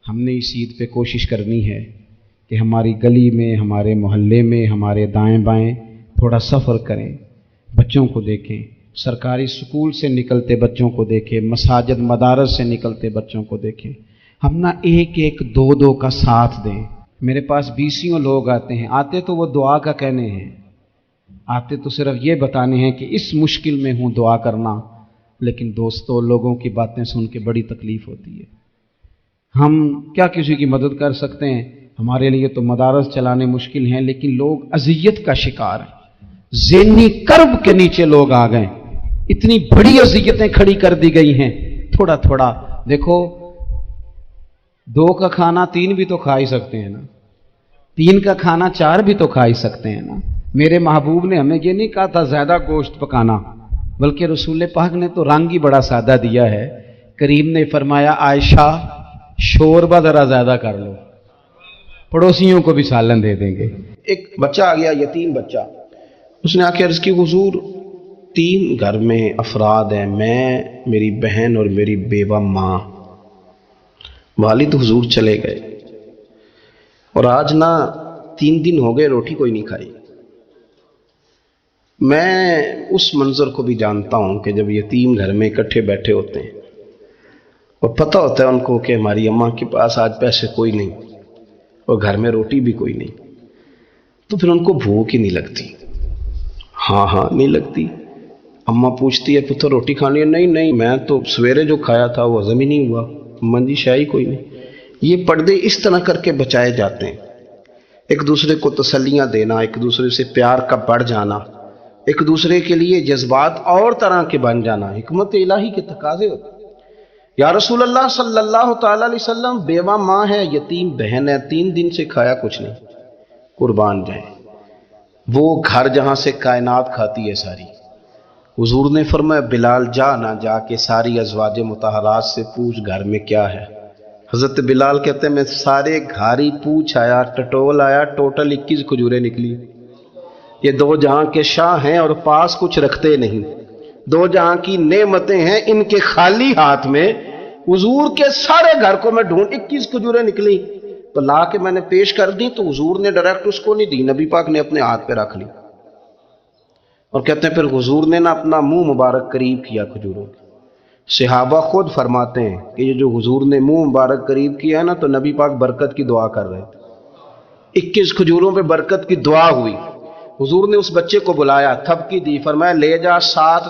ہم نے اس عید پہ کوشش کرنی ہے کہ ہماری گلی میں، ہمارے محلے میں، ہمارے دائیں بائیں تھوڑا سفر کریں، بچوں کو دیکھیں، سرکاری سکول سے نکلتے بچوں کو دیکھیں، مساجد مدارس سے نکلتے بچوں کو دیکھیں، ہم نہ ایک ایک دو دو کا ساتھ دیں۔ میرے پاس بیسیوں لوگ آتے ہیں، آتے تو وہ دعا کا کہنے ہیں، آتے تو صرف یہ بتانے ہیں کہ اس مشکل میں ہوں دعا کرنا، لیکن دوستوں لوگوں کی باتیں سن کے بڑی تکلیف ہوتی ہے۔ ہم کیا کسی کی مدد کر سکتے ہیں؟ ہمارے لیے تو مدارس چلانے مشکل ہیں، لیکن لوگ اذیت کا شکار ہیں، ذہنی کرب کے نیچے لوگ آ گئے، اتنی بڑی اذیتیں کھڑی کر دی گئی ہیں۔ تھوڑا تھوڑا دیکھو، 2 کا کھانا 3 بھی تو کھا ہی سکتے ہیں نا، 3 کا کھانا 4 بھی تو کھا ہی سکتے ہیں نا۔ میرے محبوب نے ہمیں یہ نہیں کہا تھا زیادہ گوشت پکانا، بلکہ رسول پاک نے تو رنگ ہی بڑا سادہ دیا ہے۔ کریم نے فرمایا عائشہ شوربہ ذرا زیادہ کر لو، پڑوسیوں کو بھی سالن دے دیں گے۔ ایک بچہ آ گیا، یتیم بچہ، اس نے آ کے عرض کی حضور 3 گھر میں افراد ہیں، میں، میری بہن اور میری بیوہ ماں، والد حضور چلے گئے اور آج نہ 3 دن ہو گئے روٹی کوئی نہیں کھائی۔ میں اس منظر کو بھی جانتا ہوں کہ جب یتیم گھر میں اکٹھے بیٹھے ہوتے ہیں اور پتہ ہوتا ہے ان کو کہ ہماری اماں کے پاس آج پیسے کوئی نہیں اور گھر میں روٹی بھی کوئی نہیں، تو پھر ان کو بھوک ہی نہیں لگتی۔ ہاں نہیں لگتی۔ اماں پوچھتی ہے پتر روٹی کھانی ہے؟ نہیں میں تو سویرے جو کھایا تھا وہ ہضم ہی نہیں ہوا، اماں جی شاہی کوئی نہیں۔ یہ پردے اس طرح کر کے بچائے جاتے ہیں، ایک دوسرے کو تسلیاں دینا، ایک دوسرے سے پیار کا بڑھ جانا، ایک دوسرے کے لیے جذبات اور طرح کے بن جانا، حکمت الہی کے تقاضے ہوتے ہیں۔ یا رسول اللہ صلی اللہ تعالی علیہ وسلم، بیوہ ماں ہے، یتیم بہن ہے، 3 دن سے کھایا کچھ نہیں، قربان جائے وہ گھر جہاں سے کائنات کھاتی ہے ساری۔ حضور نے فرمایا بلال جا کے ساری ازواج مطہرات سے پوچھ گھر میں کیا ہے۔ حضرت بلال کہتے ہیں میں سارے گھر ہی پوچھ آیا، ٹٹول آیا، ٹوٹل 21 کھجوریں نکلی۔ یہ 2 جہاں کے شاہ ہیں اور پاس کچھ رکھتے نہیں، 2 جہاں کی نعمتیں ہیں، ان کے خالی ہاتھ میں حضور کے سارے گھر کو میں ڈھونڈ 21 کھجوریں نکلی تو لا کے میں نے پیش کر دی، تو حضور نے ڈائریکٹ اس کو نہیں دی، نبی پاک نے اپنے ہاتھ پہ رکھ لی، اور کہتے ہیں پھر حضور نے نا اپنا منہ مبارک قریب کیا کھجوروں کے۔ صحابہ خود فرماتے ہیں کہ یہ جو حضور نے منہ مبارک قریب کیا ہے نا، تو نبی پاک برکت کی دعا کر رہے تھے، 21 کھجوروں پہ برکت کی دعا ہوئی۔ حضور نے اس بچے کو بلایا، تھپکی دی، فرمایا لے جا 7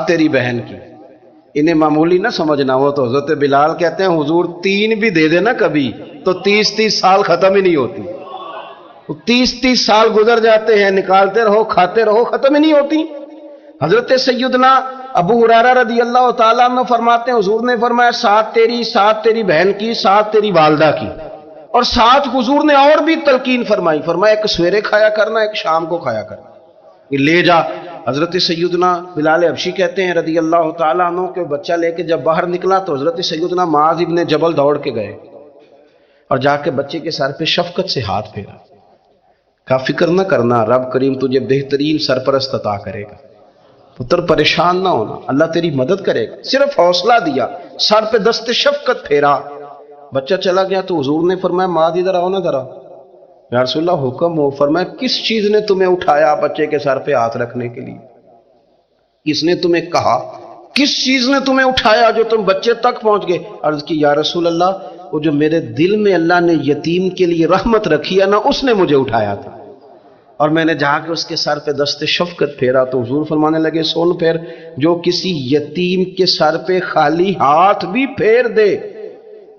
تیری بہن کی۔ انہیں معمولی نہ سمجھنا ہو تو حضرت بلال کہتے ہیں حضور 3 بھی دے دینا کبھی تو 30 سال ختم ہی نہیں ہوتی، 30 سال گزر جاتے ہیں، نکالتے رہو کھاتے رہو، ختم ہی نہیں ہوتی۔ حضرت سیدنا ابو ہریرہ رضی اللہ تعالیٰ عنہ فرماتے ہیں حضور نے فرمایا 7 تیری، 7 تیری بہن کی، 7 تیری والدہ کی، اور 7 حضور نے اور بھی تلقین فرمائی، فرمایا ایک سویرے کھایا کرنا، ایک شام کو کھایا کرنا، یہ لے جا۔ حضرت سیدنا بلال حبشی کہتے ہیں رضی اللہ تعالیٰ عنہ کہ بچہ لے کے جب باہر نکلا تو حضرت سیدنا معاذ ابن جبل دوڑ کے گئے اور جا کے بچے کے سر پہ شفقت سے ہاتھ پھیرا، کہا فکر نہ کرنا، رب کریم تجھے بہترین سرپرست عطا کرے گا، پتر پریشان نہ ہونا، اللہ تیری مدد کرے گا۔ صرف حوصلہ دیا، سر پہ دست شفقت پھیرا، بچہ چلا گیا تو حضور نے فرمایا معاذ ادھر آؤ نا ذرا۔ یا رسول اللہ حکم ہو۔ فرمایا کس چیز نے تمہیں اٹھایا بچے کے سر پہ ہاتھ رکھنے کے لیے؟ کس نے تمہیں کہا؟ کس چیز نے تمہیں اٹھایا جو تم بچے تک پہنچ گئے؟ عرض کی یا رسول اللہ وہ جو میرے دل میں اللہ نے یتیم کے لیے رحمت رکھی ہے نا، اس نے مجھے اٹھایا تھا، اور میں نے جا کے اس کے سر پہ دست شفقت پھیرا تو حضور فرمانے لگے سن پھر، جو کسی یتیم کے سر پہ خالی ہاتھ بھی پھیر دے،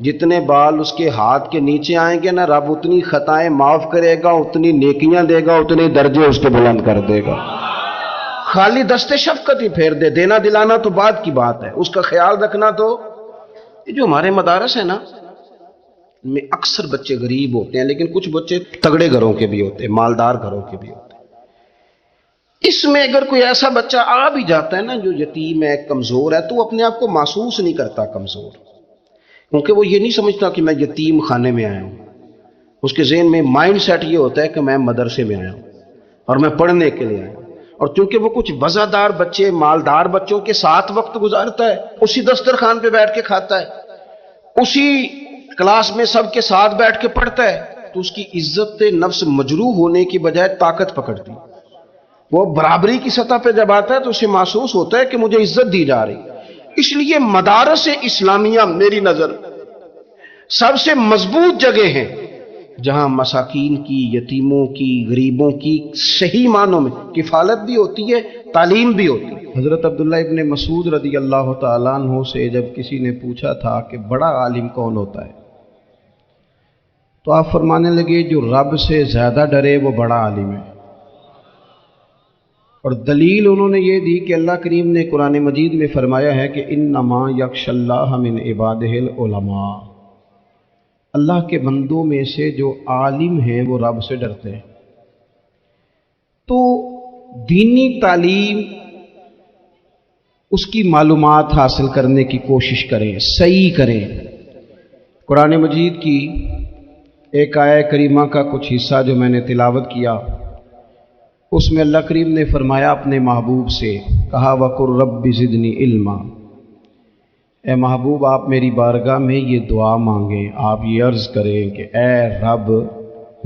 جتنے بال اس کے ہاتھ کے نیچے آئیں گے نا، رب اتنی خطائیں معاف کرے گا، اتنی نیکیاں دے گا، اتنے درجے اس کے بلند کر دے گا۔ خالی دست شفقت ہی پھیر دے، دینا دلانا تو بعد کی بات ہے، اس کا خیال رکھنا تو۔ یہ جو ہمارے مدارس ہیں نا، میں اکثر بچے غریب ہوتے ہیں، لیکن کچھ بچے تگڑے گھروں کے بھی ہوتے ہیں، مالدار گھروں کے بھی ہوتے ہیں۔ اس میں اگر کوئی ایسا بچہ آ بھی جاتا ہے نا جو یتیم ہے، کمزور ہے، تو وہ اپنے آپ کو محسوس نہیں کرتا کمزور، کیونکہ وہ یہ نہیں سمجھتا کہ میں یتیم خانے میں آیا ہوں۔ اس کے ذہن میں مائنڈ سیٹ یہ ہوتا ہے کہ میں مدرسے میں آیا ہوں اور میں پڑھنے کے لیے آیا ہوں، اور چونکہ وہ کچھ وزادار بچے، مالدار بچوں کے ساتھ وقت گزارتا ہے، اسی دسترخوان پہ بیٹھ کے کھاتا ہے، اسی کلاس میں سب کے ساتھ بیٹھ کے پڑھتا ہے تو اس کی عزت نفس مجروح ہونے کی بجائے طاقت پکڑتی. وہ برابری کی سطح پہ جب آتا ہے تو اسے محسوس ہوتا ہے کہ مجھے عزت دی جا رہی. اس لیے مدارس اسلامیہ میری نظر سب سے مضبوط جگہ ہیں جہاں مساکین کی، یتیموں کی، غریبوں کی صحیح معنوں میں کفالت بھی ہوتی ہے، تعلیم بھی ہوتی ہے. حضرت عبداللہ ابن مسعود رضی اللہ تعالیٰ عنہ سے جب کسی نے پوچھا تھا کہ بڑا عالم کون ہوتا ہے تو آپ فرمانے لگے جو رب سے زیادہ ڈرے وہ بڑا عالم ہے. اور دلیل انہوں نے یہ دی کہ اللہ کریم نے قرآن مجید میں فرمایا ہے کہ انما یخشی اللہ من عبادہ العلماء، اللہ کے بندوں میں سے جو عالم ہیں وہ رب سے ڈرتے ہیں. تو دینی تعلیم، اس کی معلومات حاصل کرنے کی کوشش کریں، صحیح کریں. قرآن مجید کی ایک آیہ کریمہ کا کچھ حصہ جو میں نے تلاوت کیا، اس میں اللہ کریم نے فرمایا اپنے محبوب سے، کہا وَقُلْ رَبِّ زِدْنِي عِلْمًا، اے محبوب آپ میری بارگاہ میں یہ دعا مانگیں، آپ یہ عرض کریں کہ اے رب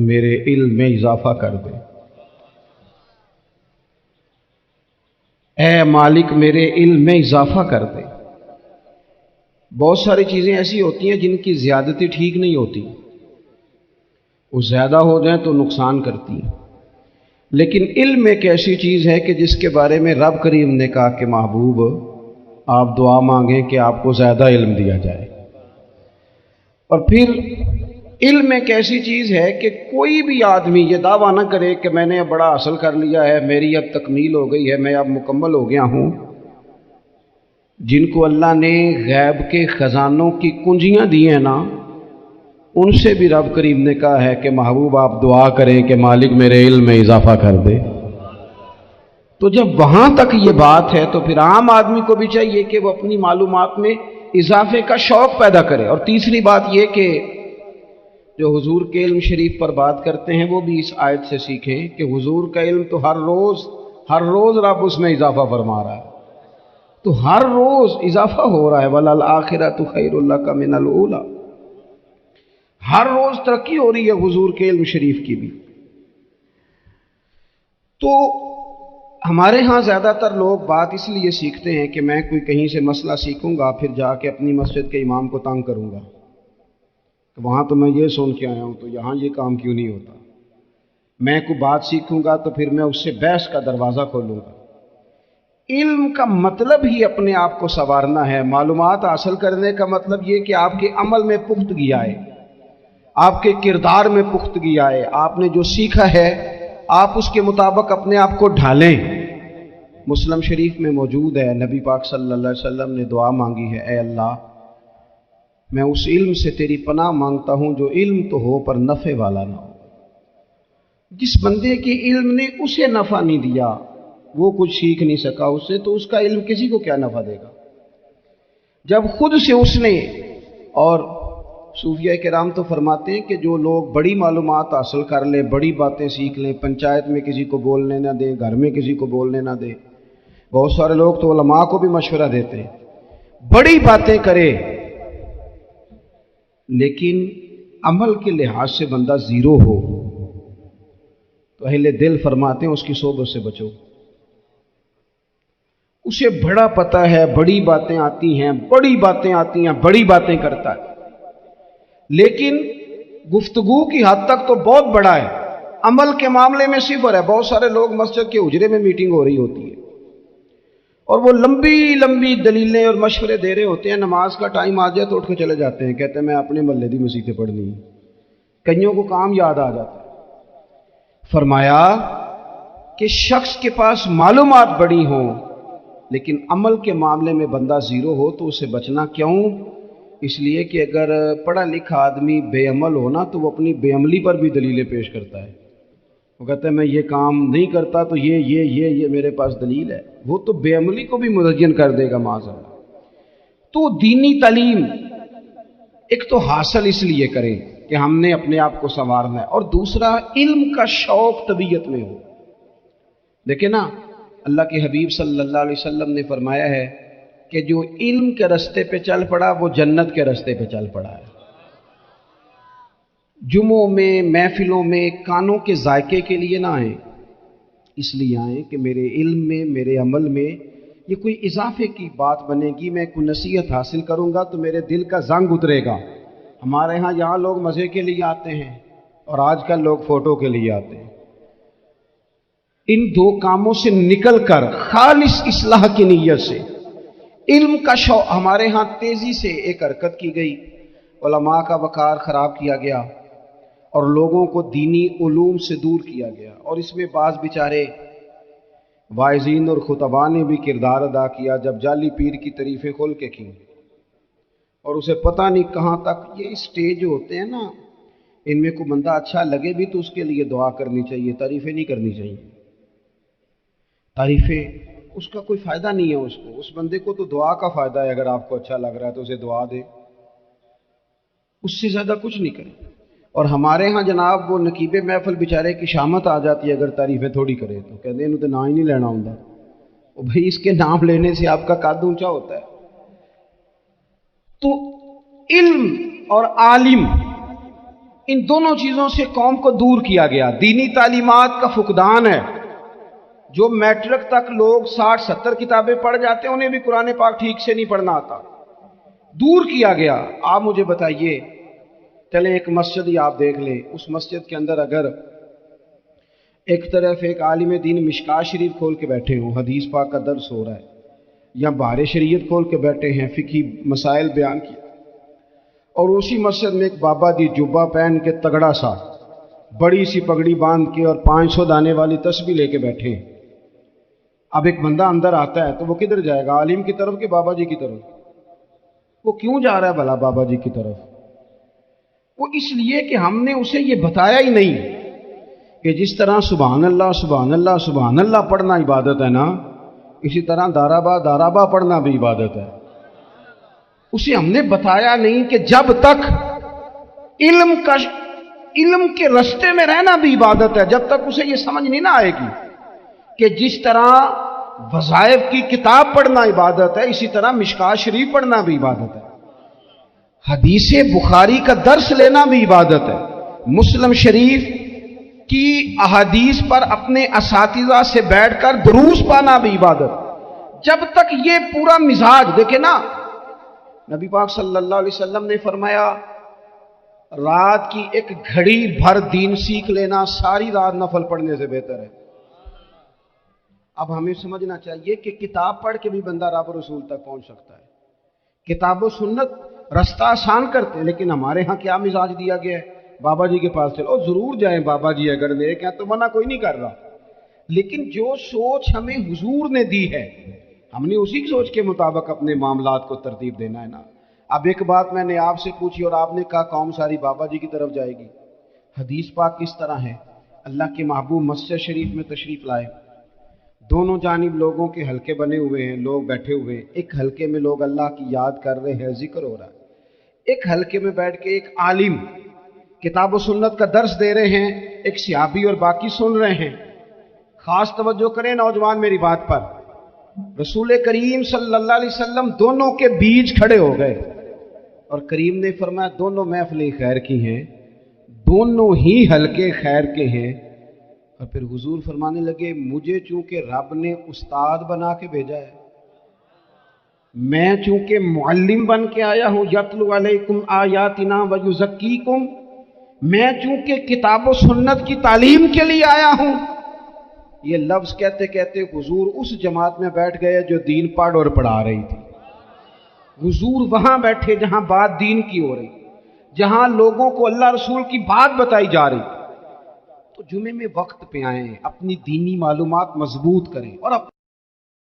میرے علم میں اضافہ کر دے، اے مالک میرے علم میں اضافہ کر دے. بہت ساری چیزیں ایسی ہوتی ہیں جن کی زیادتی ٹھیک نہیں ہوتی، وہ زیادہ ہو جائیں تو نقصان کرتی ہیں. لیکن علم ایک ایسی چیز ہے کہ جس کے بارے میں رب کریم نے کہا کہ محبوب آپ دعا مانگیں کہ آپ کو زیادہ علم دیا جائے. اور پھر علم ایک ایسی چیز ہے کہ کوئی بھی آدمی یہ دعویٰ نہ کرے کہ میں نے اب بڑا حاصل کر لیا ہے، میری اب تکمیل ہو گئی ہے، میں اب مکمل ہو گیا ہوں. جن کو اللہ نے غیب کے خزانوں کی کنجیاں دی ہیں نا، ان سے بھی رب کریم نے کہا ہے کہ محبوب آپ دعا کریں کہ مالک میرے علم میں اضافہ کر دے. تو جب وہاں تک یہ بات ہے تو پھر عام آدمی کو بھی چاہیے کہ وہ اپنی معلومات میں اضافے کا شوق پیدا کرے. اور تیسری بات یہ کہ جو حضور کے علم شریف پر بات کرتے ہیں وہ بھی اس آیت سے سیکھیں کہ حضور کا علم تو ہر روز رب اس میں اضافہ فرما رہا ہے، تو ہر روز اضافہ ہو رہا ہے. وَلَلْآخِرَةُ خَيْرٌ لَكَ مِنَ الْأُولَىٰ، ہر روز ترقی ہو رہی ہے حضور کے علم شریف کی بھی. تو ہمارے ہاں زیادہ تر لوگ بات اس لیے سیکھتے ہیں کہ میں کوئی کہیں سے مسئلہ سیکھوں گا پھر جا کے اپنی مسجد کے امام کو تنگ کروں گا کہ وہاں تو میں یہ سن کے آیا ہوں تو یہاں یہ کام کیوں نہیں ہوتا. میں کوئی بات سیکھوں گا تو پھر میں اس سے بحث کا دروازہ کھولوں گا. علم کا مطلب ہی اپنے آپ کو سنوارنا ہے. معلومات حاصل کرنے کا مطلب یہ کہ آپ کے عمل میں پختگی آئے، آپ کے کردار میں پختگی آئے، آپ نے جو سیکھا ہے آپ اس کے مطابق اپنے آپ کو ڈھالیں. مسلم شریف میں موجود ہے، نبی پاک صلی اللہ علیہ وسلم نے دعا مانگی ہے، اے اللہ میں اس علم سے تیری پناہ مانگتا ہوں جو علم تو ہو پر نفع والا نہ ہو. جس بندے کے علم نے اسے نفع نہیں دیا، وہ کچھ سیکھ نہیں سکا اس سے، تو اس کا علم کسی کو کیا نفع دے گا جب خود سے اس نے. اور صوفیہ کرام تو فرماتے ہیں کہ جو لوگ بڑی معلومات حاصل کر لیں، بڑی باتیں سیکھ لیں، پنچایت میں کسی کو بولنے نہ دیں، گھر میں کسی کو بولنے نہ دیں. بہت سارے لوگ تو علماء کو بھی مشورہ دیتے ہیں، بڑی باتیں کرے لیکن عمل کے لحاظ سے بندہ زیرو ہو تو اہل دل فرماتے ہیں اس کی صحبت سے بچو. اسے بڑا پتہ ہے، بڑی باتیں آتی ہیں، بڑی باتیں کرتا ہے، لیکن گفتگو کی حد تک تو بہت بڑا ہے، عمل کے معاملے میں صفر ہے. بہت سارے لوگ مسجد کے حجرے میں میٹنگ ہو رہی ہوتی ہے اور وہ لمبی دلیلیں اور مشورے دے رہے ہوتے ہیں، نماز کا ٹائم آ جائے تو اٹھ کے چلے جاتے ہیں، کہتے ہیں میں اپنے محلے دی مسیتیں پڑھنی ہیں. کئیوں کو کام یاد آ جاتا ہے. فرمایا کہ شخص کے پاس معلومات بڑی ہوں لیکن عمل کے معاملے میں بندہ زیرو ہو تو اسے بچنا کیوں؟ اس لیے کہ اگر پڑھا لکھا آدمی بے عمل ہونا تو وہ اپنی بے عملی پر بھی دلیلیں پیش کرتا ہے. وہ کہتا ہے میں یہ کام نہیں کرتا تو یہ میرے پاس دلیل ہے. وہ تو بے عملی کو بھی مزین کر دے گا معاذ اللہ. تو دینی تعلیم ایک تو حاصل اس لیے کریں کہ ہم نے اپنے آپ کو سنوارنا ہے، اور دوسرا علم کا شوق طبیعت میں ہو. دیکھیں نا، اللہ کے حبیب صلی اللہ علیہ وسلم نے فرمایا ہے کہ جو علم کے راستے پہ چل پڑا وہ جنت کے راستے پہ چل پڑا ہے۔ جمعوں میں، محفلوں میں کانوں کے ذائقے کے لیے نہ آئیں، اس لیے آئیں کہ میرے علم میں، میرے عمل میں یہ کوئی اضافے کی بات بنے گی، میں کوئی نصیحت حاصل کروں گا تو میرے دل کا زنگ اترے گا۔ ہمارے ہاں یہاں لوگ مزے کے لیے آتے ہیں اور آج کل لوگ فوٹو کے لیے آتے ہیں۔ ان دو کاموں سے نکل کر خالص اصلاح کی نیت سے علم کا شوق، ہمارے ہاں تیزی سے ایک حرکت کی گئی، علماء کا وقار خراب کیا گیا اور لوگوں کو دینی علوم سے دور کیا گیا، اور اس میں بعض بیچارے واعظین اور خطباء نے بھی کردار ادا کیا جب جعلی پیر کی تعریفیں کھول کے کی، اور اسے پتہ نہیں کہاں تک یہ اسٹیج جو ہوتے ہیں نا، ان میں کوئی بندہ اچھا لگے بھی تو اس کے لیے دعا کرنی چاہیے، تعریفیں نہیں کرنی چاہیے۔ تعریفیں اس کا کوئی فائدہ نہیں ہے، اس بندے کو تو دعا کا فائدہ ہے، اگر آپ کو اچھا لگ رہا ہے تو اسے دعا دے، اس سے زیادہ کچھ نہیں کرے۔ اور ہمارے ہاں جناب وہ نقیب محفل بیچارے کی شامت آ جاتی ہے اگر تعریفیں تھوڑی کرے تو، کہتے ہیں انہوں تو نام ہی نہیں لینا ہوں، وہ بھائی اس کے نام لینے سے آپ کا قد اونچا ہوتا ہے۔ تو علم اور عالم، ان دونوں چیزوں سے قوم کو دور کیا گیا۔ دینی تعلیمات کا فقدان ہے، جو میٹرک تک لوگ 60-70 کتابیں پڑھ جاتے ہیں انہیں بھی قرآن پاک ٹھیک سے نہیں پڑھنا آتا، دور کیا گیا۔ آپ مجھے بتائیے، چلیں ایک مسجد ہی آپ دیکھ لیں، اس مسجد کے اندر اگر ایک طرف ایک عالم دین مشکات شریف کھول کے بیٹھے ہوں، حدیث پاک کا درس ہو رہا ہے، یا بہار شریعت کھول کے بیٹھے ہیں، فقہی مسائل بیان کی، اور اسی مسجد میں ایک بابا جی جبہ پہن کے تگڑا سا بڑی سی پگڑی باندھ کے اور 500 دانے والی تسبیح لے کے بیٹھے ہیں، اب ایک بندہ اندر آتا ہے تو وہ کدھر جائے گا؟ عالم کی طرف کہ بابا جی کی طرف؟ وہ کیوں جا رہا ہے بھلا بابا جی کی طرف؟ وہ اس لیے کہ ہم نے اسے یہ بتایا ہی نہیں کہ جس طرح سبحان اللہ سبحان اللہ سبحان اللہ پڑھنا عبادت ہے نا، اسی طرح دارابا پڑھنا بھی عبادت ہے۔ اسے ہم نے بتایا نہیں کہ جب تک علم کے راستے میں رہنا بھی عبادت ہے، جب تک اسے یہ سمجھ نہیں نہ آئے گی کہ جس طرح وظائف کی کتاب پڑھنا عبادت ہے، اسی طرح مشکات شریف پڑھنا بھی عبادت ہے، حدیث بخاری کا درس لینا بھی عبادت ہے، مسلم شریف کی احادیث پر اپنے اساتذہ سے بیٹھ کر دروس پانا بھی عبادت۔ جب تک یہ پورا مزاج دیکھے نا، نبی پاک صلی اللہ علیہ وسلم نے فرمایا رات کی ایک گھڑی بھر دین سیکھ لینا ساری رات نفل پڑھنے سے بہتر ہے۔ اب ہمیں سمجھنا چاہیے کہ کتاب پڑھ کے بھی بندہ رب رسول تک پہنچ سکتا ہے، کتاب و سنت رستہ آسان کرتے ہیں، لیکن ہمارے ہاں کیا مزاج دیا گیا ہے؟ بابا جی کے پاس چلو، ضرور جائیں بابا جی اگر نیک ہیں تو منع کوئی نہیں کر رہا، لیکن جو سوچ ہمیں حضور نے دی ہے ہم نے اسی سوچ کے مطابق اپنے معاملات کو ترتیب دینا ہے نا۔ اب ایک بات میں نے آپ سے پوچھی اور آپ نے کہا قوم ساری بابا جی کی طرف جائے گی۔ حدیث پاک کس طرح ہے؟ اللہ کے محبوب مسجد شریف میں تشریف لائے، دونوں جانب لوگوں کے حلقے بنے ہوئے ہیں، لوگ بیٹھے ہوئے ہیں، ایک حلقے میں لوگ اللہ کی یاد کر رہے ہیں، ذکر ہو رہا ہے، ایک حلقے میں بیٹھ کے ایک عالم کتاب و سنت کا درس دے رہے ہیں، ایک صحابی اور باقی سن رہے ہیں۔ خاص توجہ کریں نوجوان میری بات پر، رسول کریم صلی اللہ علیہ وسلم دونوں کے بیچ کھڑے ہو گئے اور کریم نے فرمایا دونوں محفلیں خیر کی ہیں، دونوں ہی حلقے خیر کے ہیں۔ اور پھر حضور فرمانے لگے مجھے چونکہ رب نے استاد بنا کے بھیجا ہے، میں چونکہ معلم بن کے آیا ہوں، یتلو علیکم آیاتنا ویزکیکم، میں چونکہ کتاب و سنت کی تعلیم کے لیے آیا ہوں۔ یہ لفظ کہتے کہتے حضور اس جماعت میں بیٹھ گئے جو دین پڑھ اور پڑھا رہی تھی۔ حضور وہاں بیٹھے جہاں بات دین کی ہو رہی، جہاں لوگوں کو اللہ رسول کی بات بتائی جا رہی۔ تو جمعے میں وقت پہ آئیں، اپنی دینی معلومات مضبوط کریں اور